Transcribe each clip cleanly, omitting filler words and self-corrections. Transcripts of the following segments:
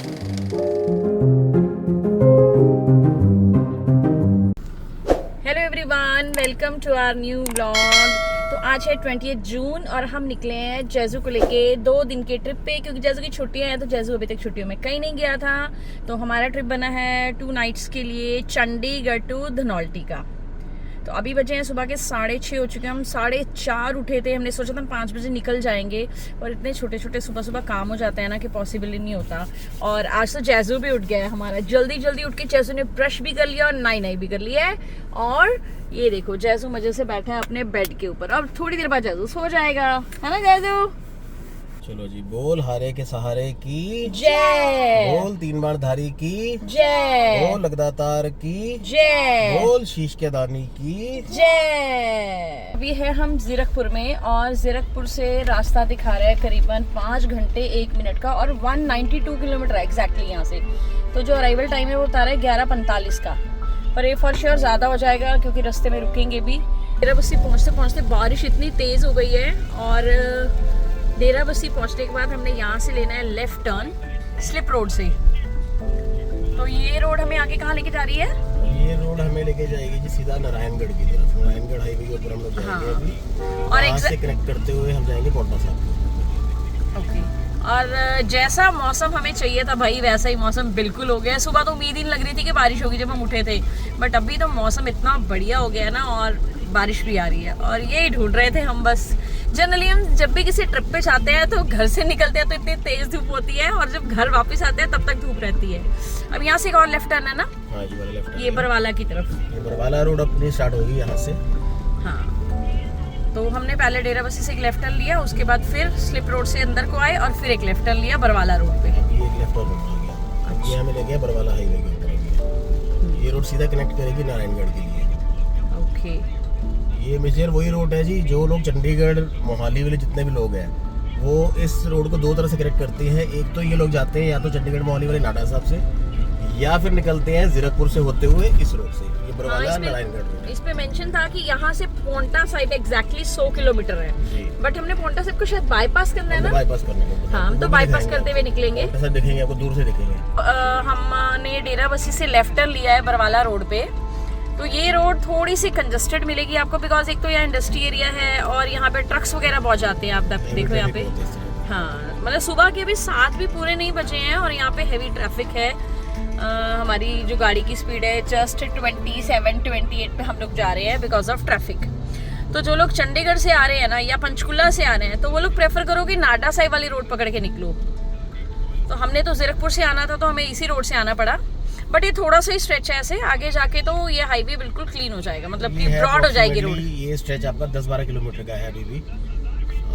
Hello everyone, welcome to our new vlog. तो आज है 20 जून और हम निकले हैं जेजू को लेके 2 दिन के ट्रिप पे, क्योंकि जेजू की छुट्टियां हैं। तो जेजू अभी तक छुट्टियों में कहीं नहीं गया था, तो हमारा ट्रिप बना है 2 नाइट्स के लिए चंडीगढ़ टू धनौल्टी का। तो अभी बजे हैं सुबह के 6:30 हो चुके हैं। हम 4:30 उठे थे। हमने सोचा था 5 बजे निकल जाएंगे, और इतने छोटे छोटे सुबह सुबह काम हो जाते हैं ना कि पॉसिबल ही नहीं होता। और आज तो जेजू भी उठ गया है हमारा। जल्दी जल्दी उठ के जेजू ने ब्रश भी कर लिया और नाई भी कर लिया है। और ये देखो जेजू मजे से बैठा है अपने बेड के ऊपर। अब थोड़ी देर बाद जेजू सो जाएगा, है ना जेजू? चलो जी, बोल हारे के सहारे की जय, बोल 3 बार धारी की जय, बोल लगदातार की जय, बोल शीश के दानी की जय। अभी है हम जीरकपुर में, और जीरकपुर से रास्ता दिखा रहा है करीबन 5 घंटे 1 मिनट का, और 192 किलोमीटर है एग्जैक्टली यहाँ से। तो जो अराइवल टाइम है वो बता रहा है 11:45 का, पर ये फॉर श्योर ज़्यादा हो जाएगा क्योंकि रास्ते में रुकेंगे भी। डेराबस्सी पहुँचते पहुँचते बारिश इतनी तेज़ हो गई है, और डेराबस्सी पहुँचने के बाद हमने यहाँ से लेना है लेफ्ट टर्न स्लिप रोड से। तो ये रोड हमें आगे कहाँ लेके जा रही है? ये रोड हमें लेके जाएगी जी सीधा नारायणगढ़ की तरफ। नारायणगढ़ हाईवे के ऊपर हम लोग जाएंगे अभी, और वहाँ से कनेक्ट करते हुए हम जाएंगे कोटा साहब। ओके। और जैसा मौसम हमें चाहिए था भाई, वैसा ही मौसम बिल्कुल हो गया। सुबह तो उम्मीद ही नहीं लग रही थी कि बारिश होगी जब हम उठे थे, बट अभी तो मौसम इतना बढ़िया हो गया ना, और बारिश भी आ रही है। और यही ढूंढ रहे थे हम बस। जनरली हम जब भी किसी ट्रिप पे जाते हैं तो घर से निकलते हैं तो इतनी तेज धूप होती है, और जब घर वापस आते हैं तब तक धूप रहती है। अब यहाँ से एक और लेफ्ट टर्न है ना? हाँ जी, लेफ्ट ये बरवाला की तरफ। ये बरवाला रोड अपनी स्टार्ट होगी यहाँ से। हाँ, तो हमने पहले डेराबस्सी से एक लेफ्ट टर्न लिया, उसके बाद फिर स्लिप रोड से अंदर को आए, और फिर एक लेफ्ट टर्न लिया बरवाला रोड पे। ये एक लेफ्ट टर्न हो गया। अब ये हमें ले गया बरवाला हाईवे के ऊपर। ये रोड सीधा कनेक्ट करेगी नारायणगढ़ के लिए। ओके। ये मेजर वही रोड है जी, जो लोग चंडीगढ़ मोहाली वाले जितने भी लोग हैं वो इस रोड को 2 तरह से कनेक्ट करते हैं। एक तो ये लोग जाते हैं या तो चंडीगढ़ मोहाली वाले नाडा साहब से, या फिर निकलते हैं जीरकपुर से होते हुए इस रोड से। ये बरवाला नारायणगढ़ रोड है। इस पे मेंशन था कि यहाँ से पोंटा साहिब एग्जैक्टली 100 किलोमीटर है, बट हमने पोंटा साहिब को शायद बाईपास करना है ना? बाईपास करने को। हाँ, हम तो बाईपास करते हुए निकलेंगे। दिखेंगे आपको, दूर से दिखेंगे। हमने डेराबस्सी से लेफ्ट टर्न लिया है बरवाला रोड पे। तो ये रोड थोड़ी सी कंजस्टेड मिलेगी आपको, बिकॉज एक तो यहाँ इंडस्ट्री एरिया है, और यहाँ पे ट्रक्स वगैरह बहुत जाते हैं। आप देखो यहाँ पे, हाँ, मतलब सुबह के अभी 7 भी पूरे नहीं बजे हैं, और यहाँ पे हैवी ट्रैफिक है। हमारी जो गाड़ी की स्पीड है जस्ट 27-28 पे हम लोग जा रहे हैं बिकॉज ऑफ ट्रैफिक। तो जो लोग चंडीगढ़ से आ रहे हैं ना, या पंचकुला से आ रहे हैं, तो वो लोग प्रेफर करो कि नाडा साहिब वाली रोड पकड़ के निकलो। तो हमने तो जीरकपुर से आना था, तो हमें इसी रोड से आना पड़ा। बट ये थोड़ा सा ही स्ट्रेच है ऐसे, आगे जाके तो ये हाईवे बिल्कुल क्लीन हो जाएगा, मतलब कि ब्रॉड हो जाएगी रोड। ये स्ट्रेच आपका 10-12 किलोमीटर का है अभी भी।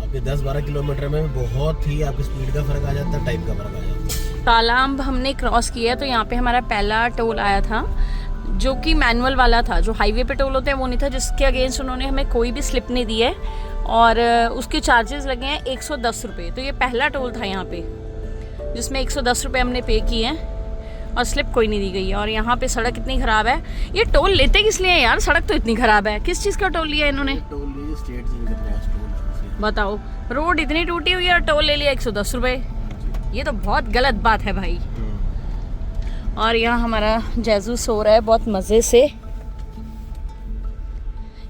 आपके 10-12 किलोमीटर में बहुत ही आपकी स्पीड का फर्क आ जाता है, टाइम का फर्क आ जाता है। तालाब हमने क्रॉस किया, तो यहाँ पे हमारा पहला टोल आया था, जो कि मैनुअल वाला था। जो हाईवे पे टोल होते हैं वो नहीं था, जिसके अगेंस्ट उन्होंने हमें कोई भी स्लिप नहीं दी है, और उसके चार्जेस लगे हैं 110 रुपये। तो ये पहला टोल था यहाँ पे, जिसमें 110 रुपये हमने पे किए हैं, और स्लिप कोई नहीं दी गई है। और यहाँ पे सड़क इतनी खराब है। ये टोल लेते किस लिए यार? सड़क तो इतनी खराब है। किस चीज़ का टोल लिया इन्होंने? बताओ, रोड इतनी टूटी हुई है और टोल ले लिया 110 रुपये। ये तो बहुत गलत बात है भाई। और यहाँ हमारा जेजू सो रहा है बहुत मज़े से।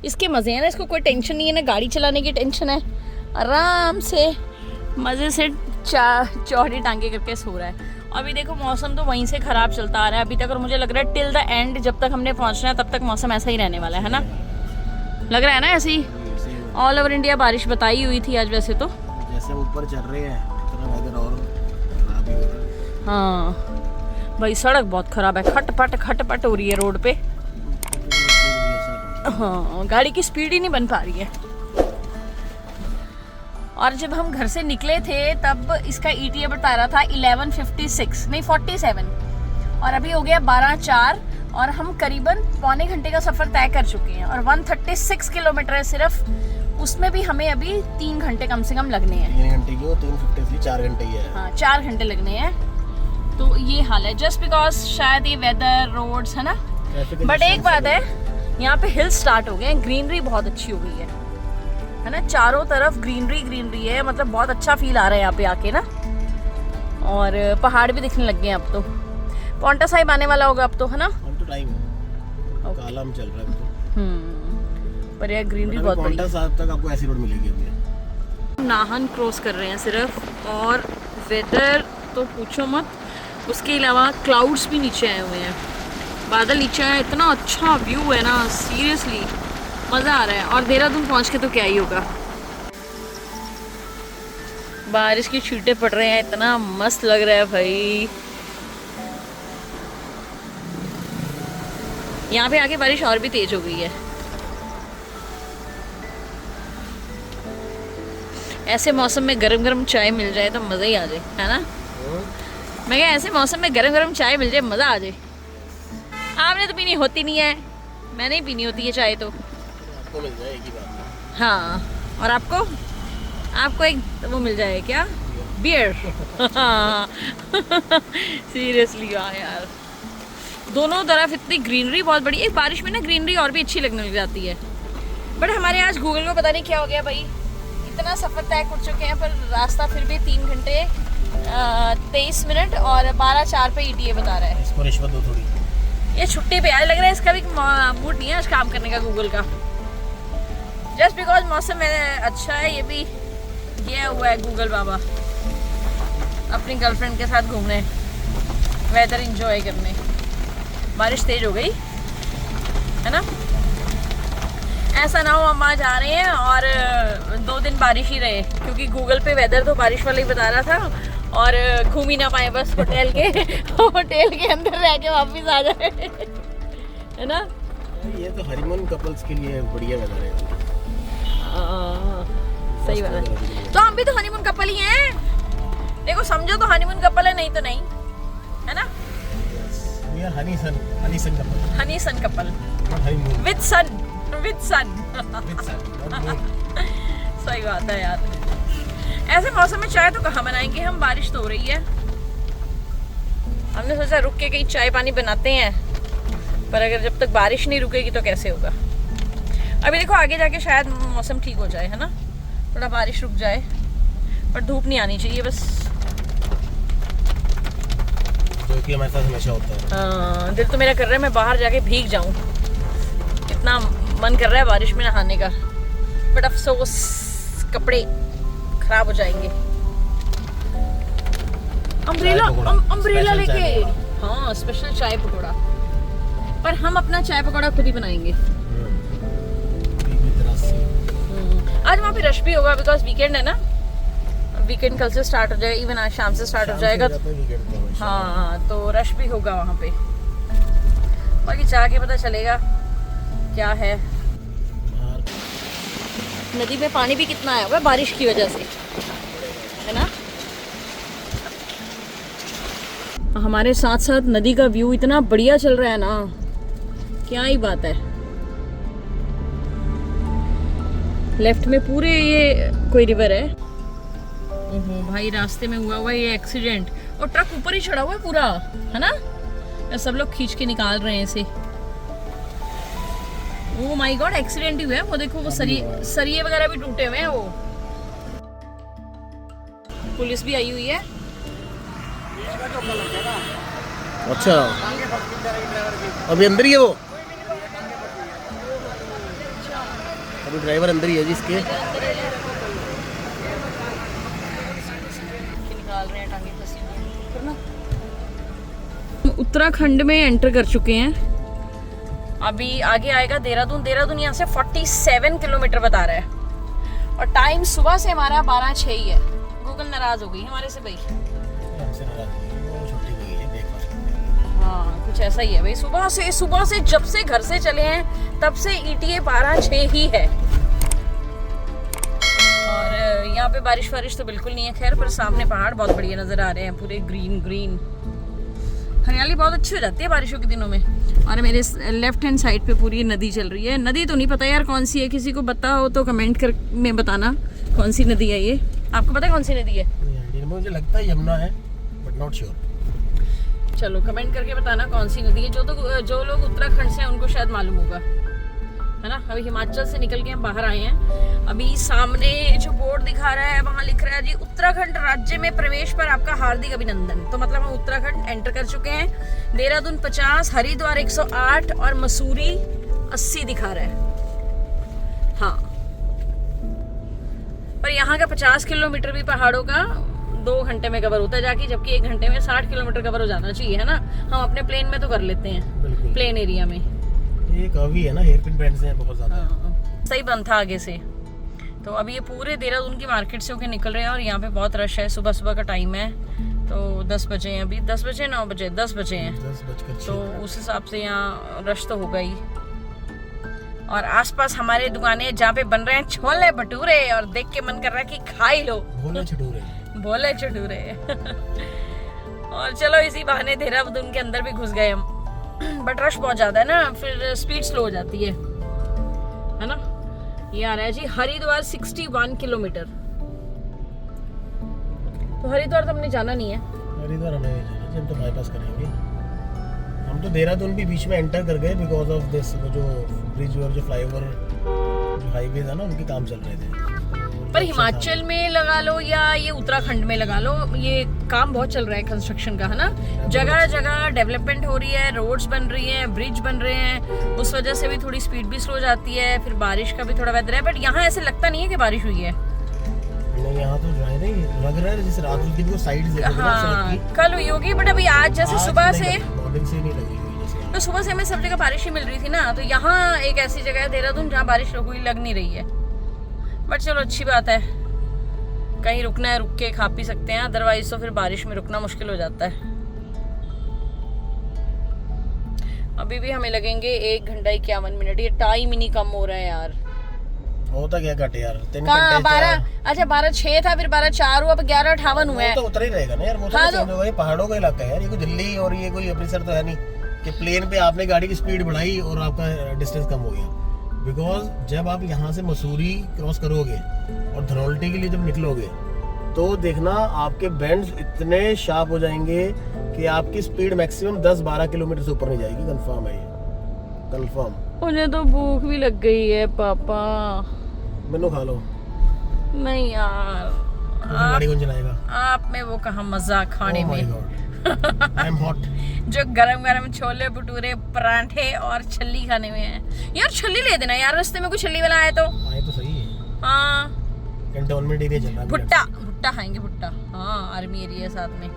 इसके मज़े हैं ना, इसको कोई टेंशन नहीं है ना, गाड़ी चलाने की टेंशन है। आराम से मज़े से चौड़ी टांगे करके सो रहा है। अभी देखो मौसम तो वहीं से ख़राब चलता आ रहा है अभी तक, और मुझे लग रहा है टिल द एंड, जब तक हमने पहुँचना है तब तक मौसम ऐसा ही रहने वाला है ना? लग रहा है ना ऐसे ही। ऑल ओवर इंडिया बारिश बताई हुई थी आज वैसे तो। जैसे ऊपर चल रहे हैं उतना वेदर और खराब ही हो रहा है। हाँ भाई, सड़क बहुत ख़राब है, खटपट हो रही है रोड पे। हाँ, गाड़ी की स्पीड ही नहीं बन पा रही है। और जब हम घर से निकले थे तब इसका ETA बता रहा था 11:56, नहीं 47, और अभी हो गया 12:04, और हम करीबन पौने घंटे का सफ़र तय कर चुके हैं। और 136 किलोमीटर है सिर्फ, उसमें भी हमें अभी 3 घंटे कम से कम लगने हैं। 3 घंटे की 3:53, 4 घंटे ही है। हाँ, 4 घंटे लगने हैं। तो ये हाल है, जस्ट बिकॉज शायद ये वेदर, रोड्स है ना। बट एक बात है, यहाँ पे हिल स्टार्ट हो गए हैं, ग्रीनरी बहुत अच्छी हो गई है ना, चारों तरफ ग्रीनरी है, मतलब बहुत अच्छा फील आ रहा है यहाँ पे आके ना। और पहाड़ भी दिखने लग गए हैं अब तो। पौंटा साहिब आने वाला होगा अब तो, है ना? अब तो टाइम है, कालम चल रहा है अब तो। पर यार ग्रीनरी बहुत बड़ी है। पौंटा साहिब तक आपको ऐसी रोड मिलेगी अभी। नाहन क्रॉस कर रहे हैं सिर्फ, और वेदर तो पूछो मत। उसके अलावा क्लाउड्स भी नीचे आए हुए हैं, बादल नीचे आए, इतना अच्छा व्यू है ना, सीरियसली मज़ा आ रहा है। और देहरादून पहुंच के तो क्या ही होगा। बारिश की छींटे पड़ रहे हैं, इतना मस्त लग रहा है भाई। यहाँ पे आके बारिश और भी तेज हो गई है। ऐसे मौसम में गरम गरम चाय मिल जाए तो मज़ा ही आ जाए, है ना? मैं क्या, ऐसे मौसम में गरम गरम चाय मिल जाए मज़ा आ जाए। आपने तो पीनी होती नहीं है, मैंने ही पीनी होती है चाय तो। आपको मिल जाएगी बात। हाँ, और आपको एक वो मिल जाए क्या, बियर? सीरियसली यार, दोनों तरफ इतनी ग्रीनरी बहुत बड़ी है। बारिश में ना ग्रीनरी और भी अच्छी लगने लग जाती है। बट हमारे आज गूगल को पता नहीं क्या हो गया भाई, इतना सफ़र तय कर चुके हैं पर रास्ता फिर भी 3 घंटे 23 मिनट और 12:04 पे ETA बता रहा है। इसको रिश्वत दो थोड़ी। ये छुट्टी पे यार लग रहा है, इसका भी मूड नहीं है आज काम करने का गूगल का। जस्ट बिकॉज मौसम अच्छा है, ये भी गया हुआ है गूगल बाबा अपनी गर्लफ्रेंड के साथ घूमने, वेदर एंजॉय करने। बारिश तेज हो गई है ना, ऐसा ना हो हम आज आ रहे हैं और 2 दिन बारिश ही रहे, क्योंकि गूगल पे वेदर तो बारिश वाला ही बता रहा था और घूम ही ना पाए बस होटल के अंदर रह के वापस आ जाए, है ना? ये तो हनीमून कपल्स के लिए बढ़िया वेदर है। सही बात है। तो हम भी तो हनीमून कपल ही हैं, देखो समझो तो हनीमून कपल है, नहीं तो नहीं, है ना? We are honey son couple. Honey son couple honeymoon with son. सही बात है यार। ऐसे मौसम में चाय तो कहाँ बनाएंगे हम, बारिश तो हो रही है। हमने सोचा रुक के कहीं चाय पानी बनाते हैं, पर अगर जब तक बारिश नहीं रुकेगी तो कैसे होगा। अभी देखो आगे जाके शायद मौसम ठीक हो जाए, है ना, थोड़ा बारिश रुक जाए, पर धूप नहीं आनी चाहिए बस। जो कि हमारे साथ हमेशा होता है। दिल तो मेरा कर रहा है मैं बाहर जाके भीग जाऊं, इतना मन कर रहा है बारिश में नहाने का, बट अफसोस कपड़े खराब हो जाएंगे। अम्ब्रेला लेके, हाँ स्पेशल चाय पकौड़ा, पर हम अपना चाय पकौड़ा खुद ही बनाएंगे। आज वहाँ पे रश भी होगा बिकॉज वीकेंड है ना, वीकेंड कल से स्टार्ट हो जाएगा, इवन आज शाम से स्टार्ट हो जाएगा। हाँ तो रश भी होगा वहाँ पे, बाकी जाके पता चलेगा क्या है। नदी में पानी भी कितना आया हुआ है बारिश की वजह से, है ना? हमारे साथ साथ नदी का व्यू इतना बढ़िया चल रहा है ना, क्या ही बात है। लेफ्ट में पूरे ये कोई रिवर है। ओहो भाई, रास्ते में हुआ ये एक्सीडेंट, और ट्रक ऊपर ही चढ़ा हुआ है पूरा, है ना? सब लोग खींच के निकाल रहे हैं इसे। ओह माय गॉड, एक्सीडेंट ही हुआ है। वो देखो वो सरिये वगैरह भी टूटे हुए हैं। वो पुलिस भी आई हुई है। अच्छा, अभी अंदर ही है वो, अभी ड्राइवर अंदर ही है जिसके निकाल रहे हैं टांगे फंसी हुई। उत्तराखंड में एंटर कर चुके हैं। अभी आगे आएगा देहरादून। देहरादून यहाँ से 47 किलोमीटर बता रहा है, और टाइम सुबह से हमारा 12:06 ही है। गूगल नाराज हो गई हमारे से भाई। हाँ कुछ ऐसा ही है भाई, सुबह से जब से घर से चले हैं तब से ETA 12:06 ही है। और यहाँ पे बारिश तो बिल्कुल नहीं है खैर, पर सामने पहाड़ बहुत बढ़िया नजर आ रहे हैं, पूरे ग्रीन। हरियाली बहुत अच्छी हो जाती है बारिशों के दिनों में। और मेरे लेफ्ट हैंड साइड पे पूरी नदी चल रही है। नदी तो नहीं पता यार कौन सी है, किसी को पता हो तो कमेंट कर में बताना कौन सी नदी है ये। आपको पता है कौन सी नदी है? मुझे लगता है यमुना है, बट नॉट श्योर। चलो कमेंट करके बताना कौन सी नदी है। जो लोग उत्तराखंड से हैं उनको शायद मालूम होगा। है ना। अभी हिमाचल से निकल के हम बाहर आए हैं। अभी सामने जो बोर्ड दिखा रहा है वहाँ लिख रहा है जी उत्तराखंड राज्य में प्रवेश पर आपका हार्दिक अभिनंदन। तो मतलब हम उत्तराखंड एंटर कर चुके हैं। देहरादून 50, हरिद्वार 108 और मसूरी 80 दिखा रहा है। हाँ, पर यहाँ का 50 किलोमीटर भी पहाड़ों का 2 घंटे में कवर होता है जाके, जबकि 1 घंटे में 60 किलोमीटर कवर हो जाना चाहिए, है ना। हम अपने प्लेन में तो कर लेते हैं, प्लेन एरिया में। ये काफी है ना, हेयरपिन बैंड्स हैं बहुत ज्यादा। सही बंद था आगे से। तो अभी ये पूरे देहरादून की मार्केट से होके निकल रहे हैं और यहाँ पे बहुत रश है। सुबह सुबह का टाइम है, तो 10 बजे हैं अभी। 10 बजे 9 बजे 10 बजे हैं, 10 तो उस हिसाब से यहाँ रश तो होगा ही। और आसपास हमारे दुकानें जहाँ पे बन रहे हैं छोले भटूरे, और देख के मन कर रहा है कि खा ही लो। भोले चटूरे और चलो इसी बहाने देहरादून के अंदर भी घुस गए हम। बट रश बहुत ज्यादा है ना, फिर स्पीड स्लो हो जाती है ना। ये आ रहा है जी हरिद्वार 61 किलोमीटर। तो हरिद्वार तो हमने जाना नहीं है। हरिद्वार हमें नहीं जाना, हम तो बाईपास करेंगे। हम तो देहरादून भी बीच में एंटर कर गए बिकॉज ऑफ दिस, जो ब्रिज और जो फ्लाईओवर जो हाईवे था ना, उनके काम चल रहे थे। पर हिमाचल में लगा लो या ये उत्तराखंड में लगा लो, ये काम बहुत चल रहा है कंस्ट्रक्शन का, है ना। जगह जगह डेवलपमेंट हो रही है, रोड्स बन रही हैं, ब्रिज बन रहे हैं। उस वजह से भी थोड़ी स्पीड भी स्लो जाती है। फिर बारिश का भी थोड़ा वेदर है, बट यहाँ ऐसे लगता नहीं है कि बारिश हुई है। नहीं, यहाँ तो नहीं लग रहा है जैसे रात की भी साइड से। हाँ, कल हुई होगी, बट अभी आज जैसे सुबह से मॉर्निंग से नहीं लगी हुई जैसे। तो सुबह से हमें सब जगह बारिश ही मिल रही थी ना। तो यहाँ एक ऐसी जगह है देहरादून जहाँ बारिश हुई लग नहीं रही है। बट चलो अच्छी बात है, कहीं रुकना है रुक के खा पी सकते हैं, अदरवाइज तो फिर बारिश में रुकना मुश्किल हो जाता है। अभी भी हमें लगेंगे 1 घंटा 51 मिनट। ये टाइम ही नहीं कम हो रहा है यार। होता क्या कट यार, 3 कहाँ घंटे 12, अच्छा 12:06 था, फिर 12:04 हुआ, अब 11:58 हुआ है। तो उतर ही रहेगा ना यार, वो तो चेंज होगा। ये पहाड़ों का इलाका है यार, ये कोई दिल्ली और ये कोई अमृतसर तो है नहीं कि प्लेन पे आपने गाड़ी की स्पीड बढ़ाई और आपका डिस्टेंस कम हो गया। बिकॉज जब आप यहाँ से मसूरी क्रॉस करोगे और धनौल्टी के लिए जब निकलोगे, तो देखना आपके बेंड्स इतने शार्प हो जाएंगे कि आपकी स्पीड मैक्सिमम 10-12 किलोमीटर से ऊपर नहीं जाएगी। कंफर्म है ये, कंफर्म। मुझे तो भूख भी लग गई है पापा। मेनू खा लो। नहीं यार, गाड़ी कौन चलाएगा? आप में वो कहाँ मजा खाने में। I am hot. जो गरम गरम छोले भटूरे परांठे और छल्ली खाने में है। यार छल्ली ले देना यार, रास्ते में कोई छल्ली वाला आए तो। आए तो सही है। हाँ, कैंटोनमेंट एरिया चल रहा है। भुट्टा भुट्टा खाएंगे, भुट्टा। हाँ, आर्मी एरिया साथ में।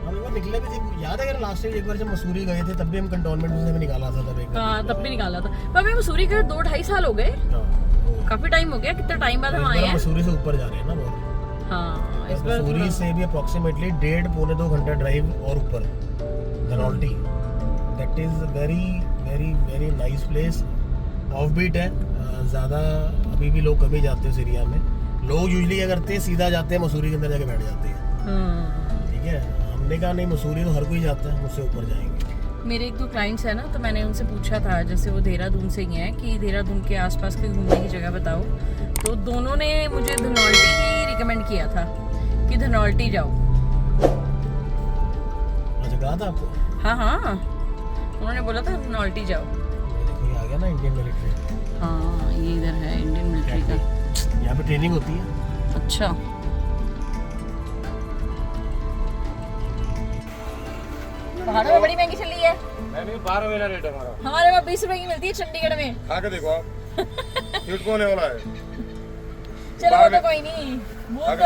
हम एक बार निकले भी थे, याद है अगर लास्ट टाइम एक बार जब मसूरी गए थे, तब भी हम कैंटोनमेंट से भी निकाला था तब एक। हाँ, तब भी निकाला था। पर अभी मसूरी के 2-2.5 साल हो गए, काफी टाइम हो गया। कितना टाइम बाद हम आए हैं। मसूरी से ऊपर जा रहे हैं ना बहुत। हाँ, इस बार मसूरी से भी अप्रोक्सीमेटली 1.5-2 घंटा ड्राइव और ऊपर Dhanaulti. That is very very very nice place. Off beat है, ज़्यादा अभी भी लोग कभी जाते हैं उस एरिया में। लोग यूजुअली क्या करते हैं, सीधा जाते हैं मसूरी के अंदर जाके बैठ जाते हैं। ठीक है, हमने कहा नहीं, मसूरी तो हर कोई जाता है, मुझसे ऊपर जाएंगे। मेरे 1-2 क्लाइंट्स है ना, तो मैंने उनसे पूछा था, जैसे वो देहरादून से ही हैं, कि देहरादून के आसपास की घूमने की जगह बताओ। तो दोनों ने मुझे धनौल्टी ही रिकमेंड किया था कि धनौल्टी जाओ। अच्छा, कहा था आपको? हाँ हाँ, उन्होंने बोला था धनौल्टी जाओ। देखो ये आ गया ना इंडियन मिलिट्री। हाँ, ये इधर है इंडियन मिलिट्री का। यहाँ पे ट्रेनिंग होती है। अच्छा, पहाड़ों में बड़ी महंगी चली है। नहीं 12 महीना रेट है हमारा। हमारे वहाँ 20 रुपए की मिलती है चंडीगढ़ में। खा के देखो आप। हिट को होने वाला है। चलो वो तो कोई नहीं, बूंद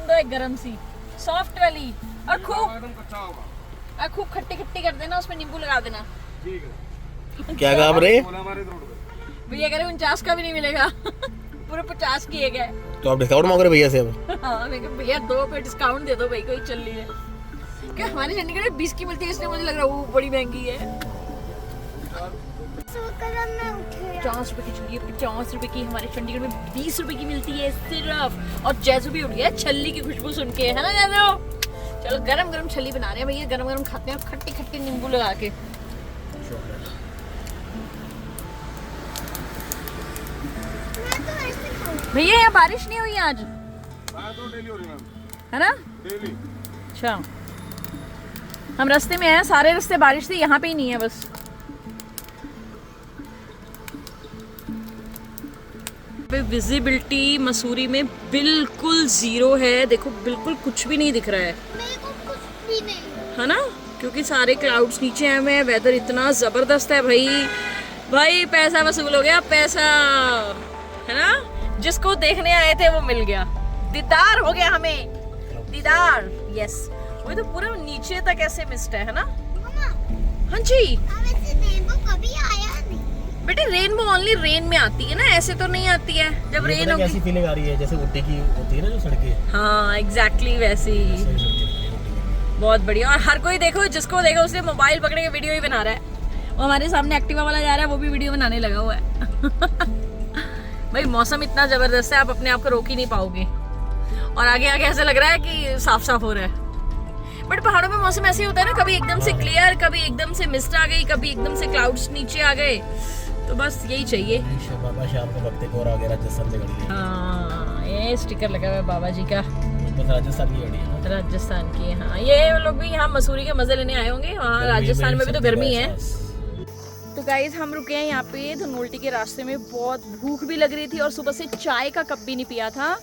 दो एक गरम सी सॉफ्ट वाली, और खूब एकदम कच्चा होगा। और खूब खट्टी खट्टी कर देना, उसमें नींबू लगा देना। ठीक है। क्या काम रे? हमारे रोड पे भैया कह रहे 49 का भी नहीं मिलेगा। पूरे 50 किए गए। तो आप डिस्काउंट मांग रहे भैया से अब? हाँ, मैं कहा भैया 2 पे डिस्काउंट दे दो भाई, कोई चल रही है क्या। हमारे चंडीगढ़ में 20 की मिलती है, इसलिए मुझे लग रहा है वो बड़ी महंगी है। 50 रुपए की चलिए, 50 रुपए की। हमारे चंडीगढ़ में 20 रुपए की मिलती है सिर्फ। और जैसू भी उठ गया छल्ली की खुशबू सुन के, है ना जैसू। चलो गरम गरम छल्ली बना रहे हैं भैया, गरम गरम खाते हैं खट्टी खट्टी नींबू लगा के। भैया यहाँ बारिश नहीं हुई आज? तो डेली हो रही मैम, है ना? डेली। अच्छा, हम रास्ते में हैं, सारे रास्ते बारिश थी, यहाँ पे ही नहीं है बस। विजिबिलिटी मसूरी में बिल्कुल जीरो है, देखो बिल्कुल कुछ भी नहीं दिख रहा है, मेरे को कुछ भी नहीं। है ना, क्योंकि सारे क्लाउड्स नीचे आए हुए हैं। वेदर इतना जबरदस्त है भाई, भाई पैसा वसूल हो गया, पैसा, है ना, जिसको देखने आए थे वो मिल गया, दीदार हो गया हमें, दीदार, यस। वही तो पूरा नीचे तक ऐसे मिस्ट है ना। मम्मा, हाँ जी अब ऐसे रेनबो कभी आया नहीं। बेटे, रेनबो ओनली रेन में आती है ना, ऐसे तो नहीं आती है। जब ये रेन पता होगी, कैसी फीलिंग आ रही है जैसे ऊटी की होती है ना जो सड़कें, हाँ एग्जैक्टली वैसी। बहुत बढ़िया। और हर कोई देखो, जिसको देखो उसने मोबाइल पकड़ के वीडियो ही बना रहा है। वो हमारे सामने एक्टिवा वाला जा रहा है, वो भी वीडियो बनाने लगा हुआ है। भाई मौसम इतना जबरदस्त है, आप अपने आप को रोक ही नहीं पाओगे। और आगे आगे ऐसा लग रहा है कि साफ साफ हो रहा है। बट पहाड़ों में मौसम ऐसे ही होता है ना, कभी एकदम से क्लियर, कभी एकदम से मिस्ट आ गई, कभी एकदम से क्लाउड्स नीचे आ गए। तो बस यही चाहिए। बाबा शाम को भक्ति को आगे राजस्थान से गाड़ी है। हाँ, ये स्टिकर लगा हुआ है बाबा जी का, बस राजस्थान की गाड़ी है। राजस्थान की। हाँ, ये लोग भी यहाँ मसूरी के मजे लेने आए होंगे। वहाँ राजस्थान में भी तो गर्मी है। तो गाइज हम रुके हैं यहाँ पे धनोल्टी के रास्ते में, बहुत भूख भी लग रही थी और सुबह से चाय का कप भी नहीं पिया था।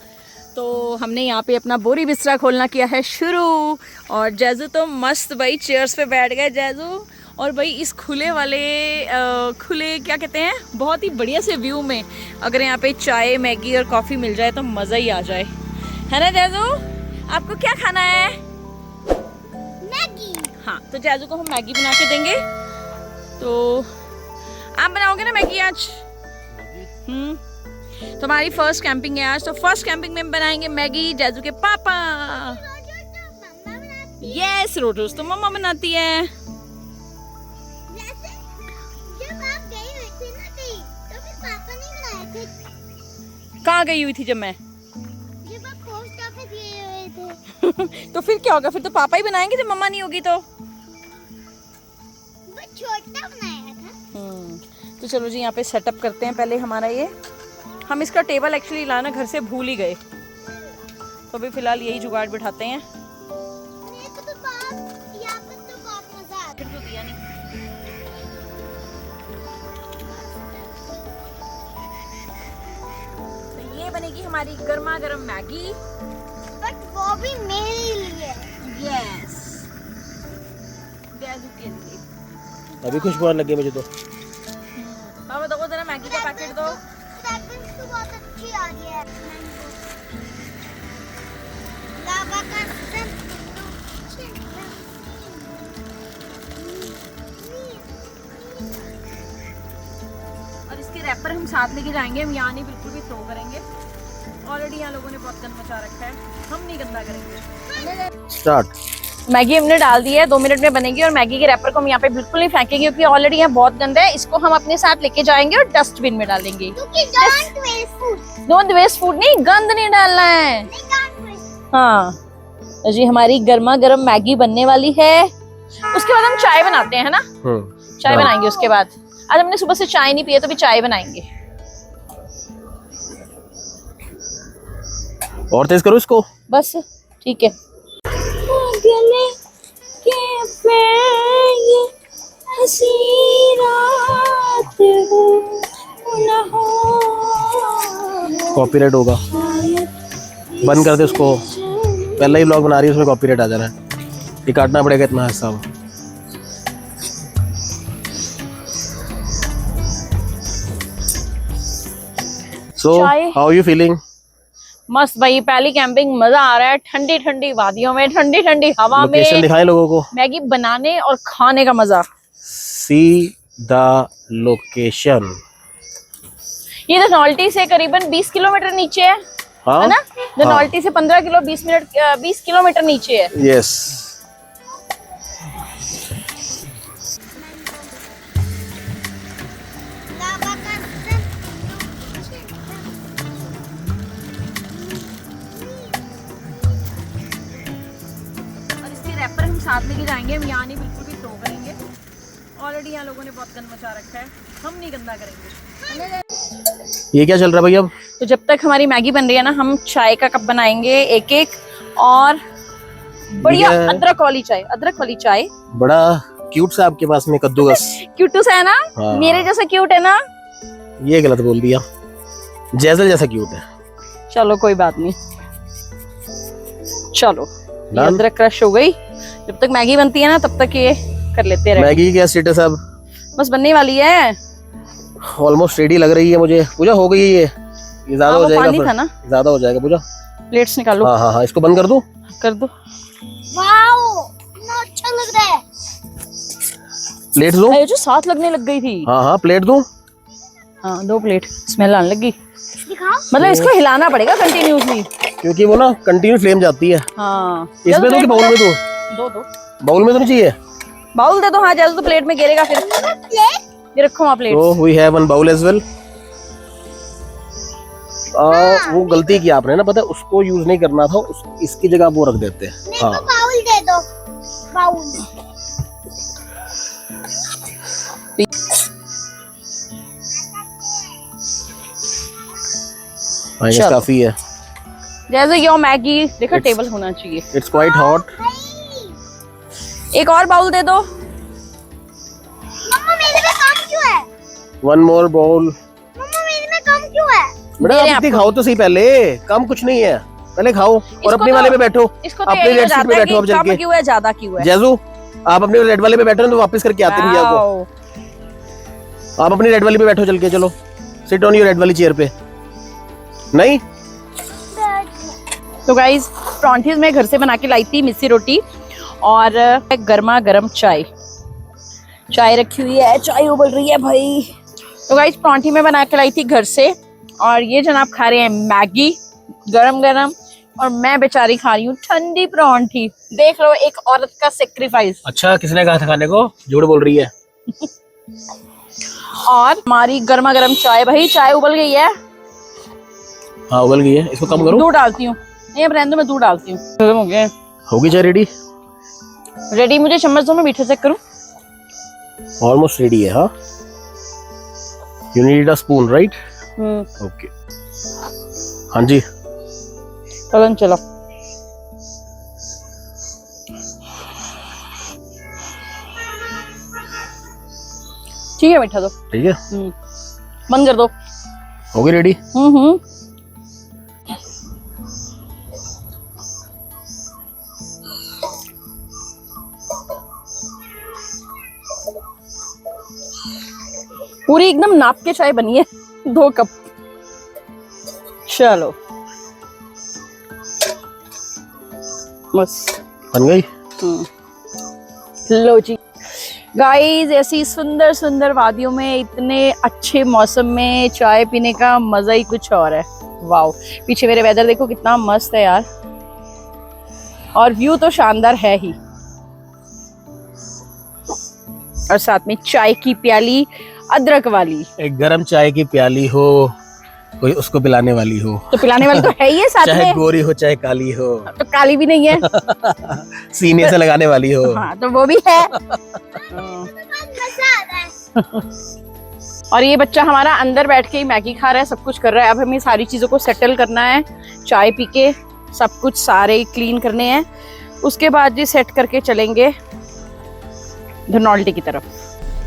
तो हमने यहाँ पे अपना बोरी बिस्तरा खोलना किया है शुरू। और जैजू तो मस्त भाई चेयर्स पे बैठ गए जैजू। और भाई इस खुले वाले खुले क्या कहते हैं, बहुत ही बढ़िया से व्यू में अगर यहाँ पे चाय, मैगी और कॉफ़ी मिल जाए तो मज़ा ही आ जाए, है ना जैजू? आपको क्या खाना है? मैगी। हाँ, तो जैजू को हम मैगी बना के देंगे। तो आप बनाओगे ना मैगी आज? तो हमारी फर्स्ट कैंपिंग है आज, तो फर्स्ट कैंपिंग में बनाएंगे मैगी जैजू के पापा। मम्मा बनाती यस, रोटोस तो मम्मा बनाती है। जैसे जब आप गई हुई थी ना कहीं, तो फिर पापा ने बनाए थे। कहाँ गई हुई थी जब मैं? जब आप पोस्ट ऑफिस गए हुए थे। तो फिर क्या होगा, फिर तो पापा ही बनाएंगे जब मम्मा नहीं होगी तो। वो छोटा बनाया था। तो चलो जी यहाँ पे सेटअप करते हैं पहले हमारा ये। हम इसका टेबल एक्चुअली लाना घर से भूल ही गए, तो अभी फिलहाल यही जुगाड़ बिठाते हैं। मेरे को तो बहुत यहाँ पर तो बहुत मजा आता फिर तो दिया नहीं। तो ये बनेगी हमारी गर्मा गर्म मैगी। है, बट वो भी मेरे लिए। यस, जैजू के लिए। अभी खुशबू आने लगी मुझे तो। पापा दो जरा मैगी का पैकेट दो। पैकिंग तो बहुत अच्छी आ रही है। लावा का और इसके रैपर हम साथ लेके जाएंगे, हम यहाँ नहीं बिल्कुल भी थ्रो करेंगे। ऑलरेडी यहाँ लोगों ने बहुत गंद मचा रखा है, हम नहीं गंदा करेंगे। स्टार्ट। मैगी हमने डाल दी है, 2 मिनट में बनेगी। और मैगी के रैपर को हम यहाँ पे बिल्कुल नहीं फेंकेंगे क्योंकि ऑलरेडी यहाँ बहुत गंदा है। इसको हम अपने साथ लेके जाएंगे और डस्टबिन में डालेंगे। क्योंकि don't waste food. Don't waste food नहीं, गंद नहीं डालना है। नहीं डोंट वेस्ट। हाँ, तो जी हमारी गर्मा गर्म मैगी बनने वाली है। उसके बाद हम चाय बनाते हैं, है ना? चाय बनाएंगे उसके बाद। आज हमने सुबह से चाय नहीं पी है, तो भी चाय बनाएंगे। और तेज करो इसको। बस ठीक है। गले के पे ये हंसी रात हो न हो। कॉपीराइट होगा, बंद कर दे उसको। पहले ही ब्लॉग बना रही है, उसमें कॉपीराइट आ जाना है। ये काटना पड़ेगा इतना हिस्सा। So, चाय। how are you feeling? मस्त भाई, पहली कैंपिंग, मजा आ रहा है। ठंडी ठंडी वादियों में, ठंडी ठंडी हवा लोकेशन में दिखाएं लोगों को। मैगी बनाने और खाने का मजा। See the location. ये धनौल्टी से करीबन 20 किलोमीटर नीचे है, हाँ? है ना? धनौल्टी से 15 किलो 20 किलोमीटर नीचे है। Yes. लावा का और इसके रैपर हम साथ लेके जाएंगे, हम यहाँ नहीं बिल्कुल भी थ्रो करेंगे। ऑलरेडी यहाँ लोगों ने बहुत गंद मचा रखा है, हम नहीं गंदा करेंगे। ये क्या चल रहा है भाई अब? तो जब तक हमारी मैगी बन रही है ना, हम चाय का कप बनाएंगे एक एक। और बढ़िया ये- अदरक वाली चाय, अदरक वाली चाय। बड़ा क्यूट सा आपके पास में कद्दूकस। क्यूटू सा है ना? हाँ। मेरे जैसा क्यूट है ना? ये गलत बोल दिया। जैसल जैसा क्यूट है। चलो कोई बात नहीं, चलो ये Done? अदरक क्रश हो गई। जब तक मैगी बनती है ना तब तक ये कर लेते रहे। मैगी की क्या स्टेटस अब? बस बनने वाली है, ऑलमोस्ट रेडी लग रही है मुझे। पूजा हो गई है ये ज्यादा हाँ, हो वो जाएगा पानी फिर। था ना। ज्यादा हो जाएगा पूजा। प्लेट्स निकालो। हाँ हाँ हाँ, इसको बंद कर दूं? कर दो। वाओ कितना अच्छा लग रहा है। प्लेट दूं? ये जो साथ लगने लग गई थी। हाँ हाँ, प्लेट दूं? हाँ 2 प्लेट। स्मेल आने लगी। दिखाओ। मतलब इसको हिलाना पड़ेगा कंटिन्यूसली। क्योंकि वो ना कंटिन्यू फ्लेम जाती है। हाँ इसमें दूं कि बाउल में दूं? दो बाउल में तो नहीं चाहिए? बाउल दे दो। हाँ जल्द तो प्लेट में गिरेगा फिर। ये रखो वहाँ प्लेट। तो we have one bowl as well. वो गलती की आपने ना, पता है, उसको यूज नहीं करना था। इसकी जगह वो रख देते हैं। मेरे हाँ को बाउल दे दो। बाउल। माइनस चलो। काफी है। जैसे योर मैगी देखो टेबल होना चाहिए। It's quite hot. एक और बाउल दे दो। मम्मा मेरे में कम क्यों है? One more bowl. मम्मा मेरे में कम क्यों है? बेटा दे रहे आप इतनी आपको। खाओ तो सही पहले। कम कुछ नहीं है, पहले खाओ और अपने तो- वाले पे बैठो। इसको तो अपने यही हो रेड सीट जाता पे है बैठो अब कि चल कम के। क्यों है ज्यादा क्यों है। जैजू आप अपने रेड वाले पे बैठो ना, तो वापस करके आते हैं भैया को। वाओ। आप अपनी रेड वाली पे बैठो चल के। चलो सिट ऑन योर रेड वाली चेयर पे। नहीं तो गाइज प्रॉन्टीज मैं घर से बना के लाई थी, मिस्सी रोटी और गर्मा गर्म चाय रखी हुई है। चाय उबल रही है भाई। तो गाइज प्रॉन्टी में बना के लाई थी घर से, और ये जनाब खा रहे हैं मैगी गरम गरम, और मैं बेचारी खा रही हूँ ठंडी प्रॉन्टी। देख लो एक औरत का सेक्रीफाइस। अच्छा, किसने कहा था खाने को? झूठ बोल रही है। और हमारी गर्मा गर्म चाय। भाई चाय उबल गई है। हाँ उबल गई है, इसको कम करो। दूध डालती हूँ। नहीं अब रहने दो, मैं दूध डालती हूँ। खत्म हो गया। होगी चाय रेडी? रेडी। मुझे चम्मच दो, मैं मीठे चेक करूँ। ऑलमोस्ट रेडी है। हाँ you need a spoon right? Okay हाँ जी। चलो ठीक है, मीठा दो। ठीक है, बंद कर दो। होगी रेडी? पूरी एकदम नाप के चाय बनी है। 2 कप। चलो बस बन गई। लो जी गाइस, ऐसी सुंदर सुंदर वादियों में इतने अच्छे मौसम में चाय पीने का मजा ही कुछ और है। वाओ, पीछे मेरे वेदर देखो कितना मस्त है यार, और व्यू तो शानदार है ही, और साथ में चाय की प्याली अदरक वाली। एक गरम चाय की प्याली हो, कोई उसको पिलाने वाली हो, तो पिलाने वाली तो है ही है साथ चाहे में। गोरी हो चाहे काली हो, तो काली भी नहीं है। सीने से लगाने वाली हो। हाँ तो वो भी है। मजा आ रहा है। और ये बच्चा हमारा अंदर बैठ के ही मैगी खा रहा है, सब कुछ कर रहा है। अब हमें सारी चीजों को सेटल करना है, चाय पी के सब कुछ सारे क्लीन करने हैं, उसके बाद जी सेट करके चलेंगे धनौल्टी की तरफ।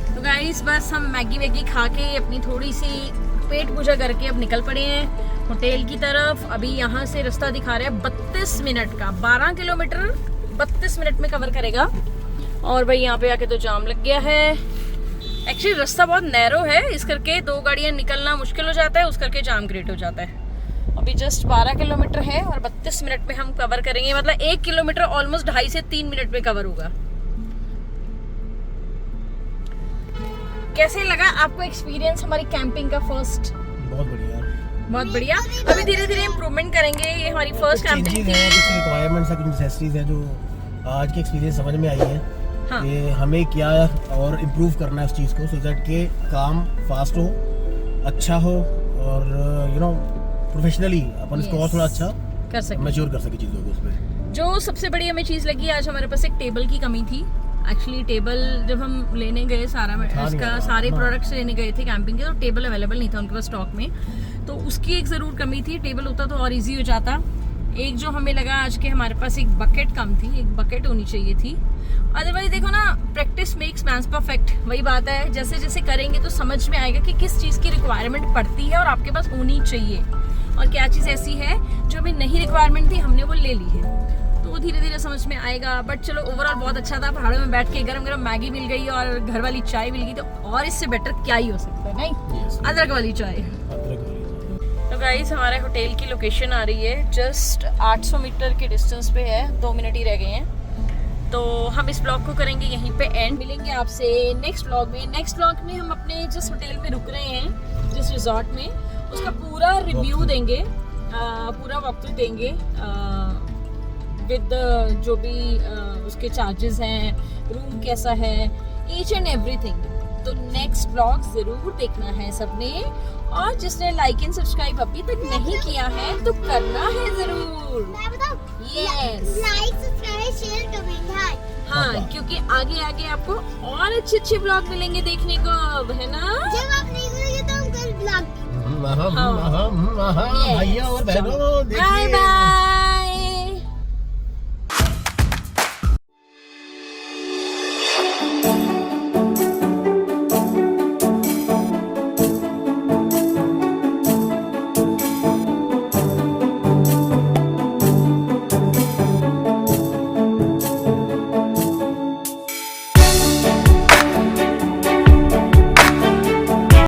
तो गाइस बस हम मैगी वैगी खा के अपनी थोड़ी सी पेट पूजा करके अब निकल पड़े हैं होटल की तरफ। अभी यहाँ से रास्ता दिखा रहा है 32 मिनट का, 12 किलोमीटर 32 मिनट में कवर करेगा। और भाई यहाँ पे आके तो जाम लग गया है। एक्चुअली रास्ता बहुत नैरो है, इस करके 2 गाड़ियाँ निकलना मुश्किल हो जाता है, उस करके जाम क्रिएट हो जाता है। अभी जस्ट 12 किलोमीटर है और 32 मिनट में हम कवर करेंगे, मतलब 1 किलोमीटर ऑलमोस्ट 2.5 से 3 मिनट में कवर होगा। कैसे लगा आपको एक्सपीरियंस हमारी कैंपिंग का फर्स्ट? बहुत बढ़िया, बहुत बढ़िया। अभी धीरे धीरे इम्प्रूवमेंट करेंगे, ये हमारी फर्स्ट कैंपिंग चेंजेस थी। हैं, कुछ रिक्वायरमेंट्स है, कुछ नेसेसिटीज है जो आज के एक्सपीरियंस समझ में आई है। हाँ। कि हमें क्या और इम्प्रूव करना है उस चीज़ को, सो दैट के काम फास्ट हो, अच्छा हो, और यू नो प्रोफेशनली अपन इसको और थोड़ा अच्छा कर सकते। मैच्योर कर सके चीज़ों को। उसमें जो सबसे बड़ी हमें चीज़ लगी, आज हमारे पास एक टेबल की कमी थी। एक्चुअली टेबल जब हम लेने गए इसका सारे प्रोडक्ट्स लेने गए थे कैंपिंग के, तो टेबल अवेलेबल नहीं था उनके पास स्टॉक में, तो उसकी एक ज़रूर कमी थी। टेबल होता तो और इजी हो जाता। एक जो हमें लगा आज के हमारे पास एक बकेट कम थी, एक बकेट होनी चाहिए थी। अदरवाइज देखो ना, प्रैक्टिस मेक्स मैन परफेक्ट, वही बात है। जैसे जैसे करेंगे तो समझ में आएगा कि किस चीज़ की रिक्वायरमेंट पड़ती है और आपके पास होनी चाहिए, और क्या चीज़ ऐसी है जो हमें नहीं रिक्वायरमेंट थी, हमने वो ले ली है, तो वो धीरे धीरे समझ में आएगा। बट चलो ओवरऑल बहुत अच्छा था। पहाड़ों में बैठ के गरम गरम मैगी मिल गई और घर वाली चाय मिल गई, तो और इससे बेटर क्या ही हो सकता है, नहीं? अदरक वाली चाय। तो गाइस हमारे होटल की लोकेशन आ रही है जस्ट 800 मीटर के डिस्टेंस पे है, 2 मिनट ही रह गए हैं। तो हम इस ब्लॉग को करेंगे यहीं पे एंड। मिलेंगे आपसे नेक्स्ट ब्लॉग में। नेक्स्ट ब्लॉग में हम अपने जिस होटल में रुक रहे हैं, जिस रिजॉर्ट में, उसका पूरा रिव्यू देंगे, पूरा वक्त देंगे विद जो भी उसके चार्जेस हैं, रूम कैसा है, ईच एंड एवरीथिंग। तो नेक्स्ट ब्लॉग जरूर देखना है सबने, और जिसने लाइक एंड सब्सक्राइब अभी तक नहीं किया है तो करना है जरूर। मैं बताऊं? Yes, like subscribe share comment है। हाँ, क्योंकि आगे आगे आपको और अच्छे अच्छे ब्लॉग मिलेंगे देखने को, अब है ना? जब आप नहीं करोगे तो हम कल ब्लॉग हाँ। भैया और बहनों, बाय देखिए बाय।